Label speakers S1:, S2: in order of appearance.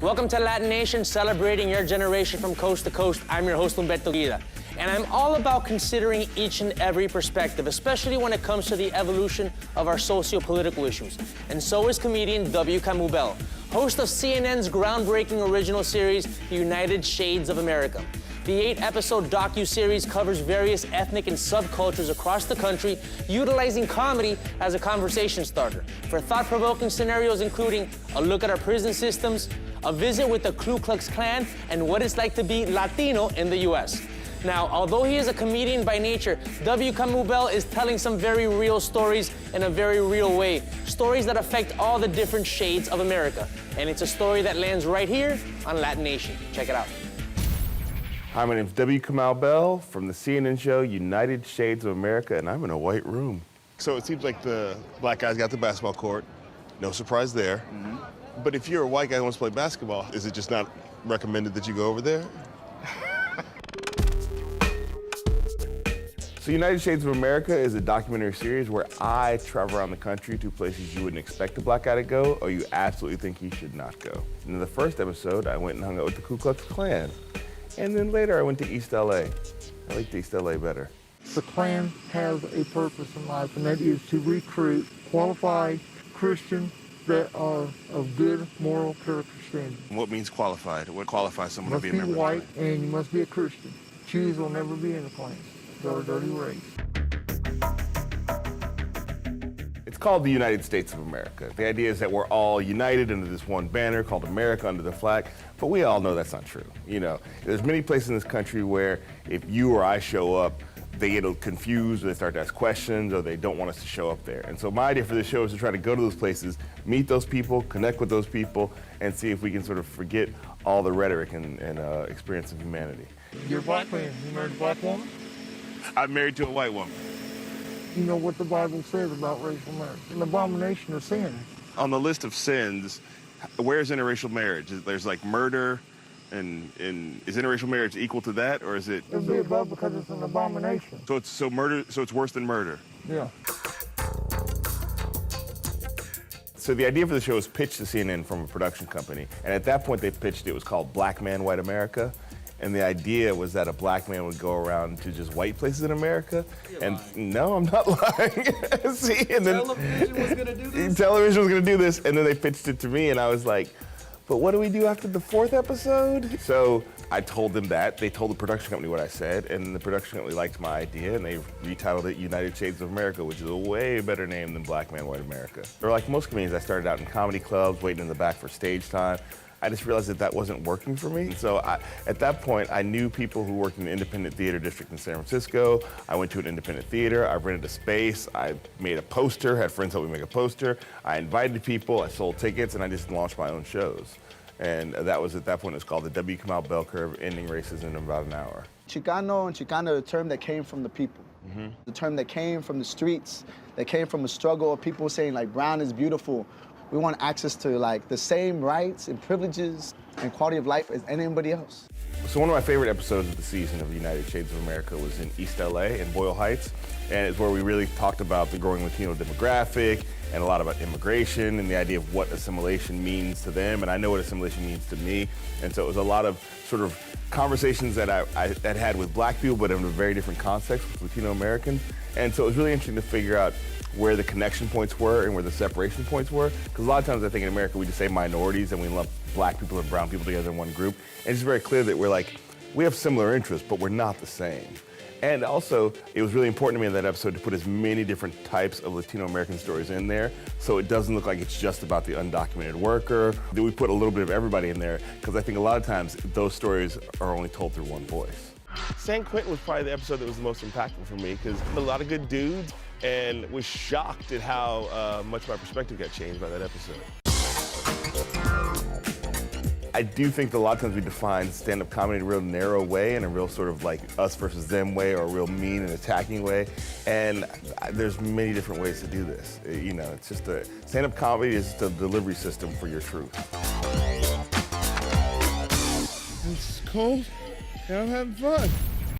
S1: Welcome to LatiNation, celebrating your generation from coast to coast. I'm your host, Humberto Guida. And I'm all about considering each and every perspective, especially when it comes to the evolution of our socio-political issues. And so is comedian Kamau Bell, host of CNN's groundbreaking original series, United Shades of America. The 8-episode docu-series covers various ethnic and subcultures across the country, utilizing comedy as a conversation starter for thought-provoking scenarios including a look at our prison systems, a visit with the Ku Klux Klan, and what it's like to be Latino in the U.S. Now, although he is a comedian by nature, Kamau Bell is telling some very real stories in a very real way. Stories that affect all the different shades of America. And it's a story that lands right here on LatiNation. Check it out.
S2: Hi, my name is Kamau Bell from the CNN show United Shades of America, and I'm in a white room.
S3: So it seems like the black guys got the basketball court. No surprise there. Mm-hmm. But if you're a white guy who wants to play basketball, is it just not recommended that you go over there?
S2: So United Shades of America is a documentary series where I travel around the country to places you wouldn't expect a black guy to go or you absolutely think he should not go. In the first episode, I went and hung out with the Ku Klux Klan. And then later I went to East LA. I liked East LA better.
S4: The Klan has a purpose in life, and that is to recruit qualified Christians that are of good moral character standing.
S3: What means qualified? What qualifies someone to be a member?
S4: You must be white and you must be a Christian. Jews will never be in the Klan. They're a dirty race.
S2: It's called the United States of America. The idea is that we're all united under this one banner called America under the flag, but we all know that's not true. You know, there's many places in this country where if you or I show up, they get confused or they start to ask questions or they don't want us to show up there. And so my idea for this show is to try to go to those places, meet those people, connect with those people, and see if we can sort of forget all the rhetoric and experience of humanity.
S4: You're a black man. You married a black woman?
S3: I'm married to a white woman.
S4: You know what the Bible says about racial marriage. An abomination of sin.
S3: On the list of sins, where's interracial marriage? There's like murder, and is interracial marriage equal to that, or is it?
S4: It'll be above because it's an abomination.
S3: So it's worse than murder.
S4: Yeah.
S2: So the idea for the show was pitched to CNN from a production company, and at that point they pitched it was called Black Man, White America. And the idea was that a black man would go around to just white places in America. No, I'm not lying. See, and then
S1: Television was gonna do this?
S2: Television was gonna do this, and then they pitched it to me, and I was like, but what do we do after the 4th episode? So I told them that. They told the production company what I said, and the production company liked my idea, and they retitled it United Shades of America, which is a way better name than Black Man, White America. Or like most comedians, I started out in comedy clubs, waiting in the back for stage time. I just realized that wasn't working for me. And so at that point, I knew people who worked in the independent theater district in San Francisco. I went to an independent theater. I rented a space. I made a poster, had friends help me make a poster. I invited people, I sold tickets, and I just launched my own shows. And that was, at that point, it was called the W. Kamau Bell Curve, Ending Racism in About an Hour.
S5: Chicano and Chicana are a term that came from the people. Mm-hmm. The term that came from the streets, that came from a struggle of people saying, like, brown is beautiful. We want access to like the same rights and privileges and quality of life as anybody else.
S2: So one of my favorite episodes of the season of United Shades of America was in East LA, in Boyle Heights. And it's where we really talked about the growing Latino demographic and a lot about immigration and the idea of what assimilation means to them. And I know what assimilation means to me. And so it was a lot of sort of conversations that I had with black people, but in a very different context with Latino Americans. And so it was really interesting to figure out where the connection points were and where the separation points were. Because a lot of times I think in America we just say minorities and we lump black people and brown people together in one group. And it's very clear that we have similar interests, but we're not the same. And also, it was really important to me in that episode to put as many different types of Latino American stories in there so it doesn't look like it's just about the undocumented worker. That we put a little bit of everybody in there because I think a lot of times those stories are only told through one voice. San Quentin was probably the episode that was the most impactful for me because a lot of good dudes and was shocked at how much my perspective got changed by that episode. I do think that a lot of times we define stand-up comedy in a real narrow way, in a real sort of like us versus them way, or a real mean and attacking way. And there's many different ways to do this. You know, it's just stand-up comedy is just a delivery system for your truth.
S6: It's cold, and I'm having fun.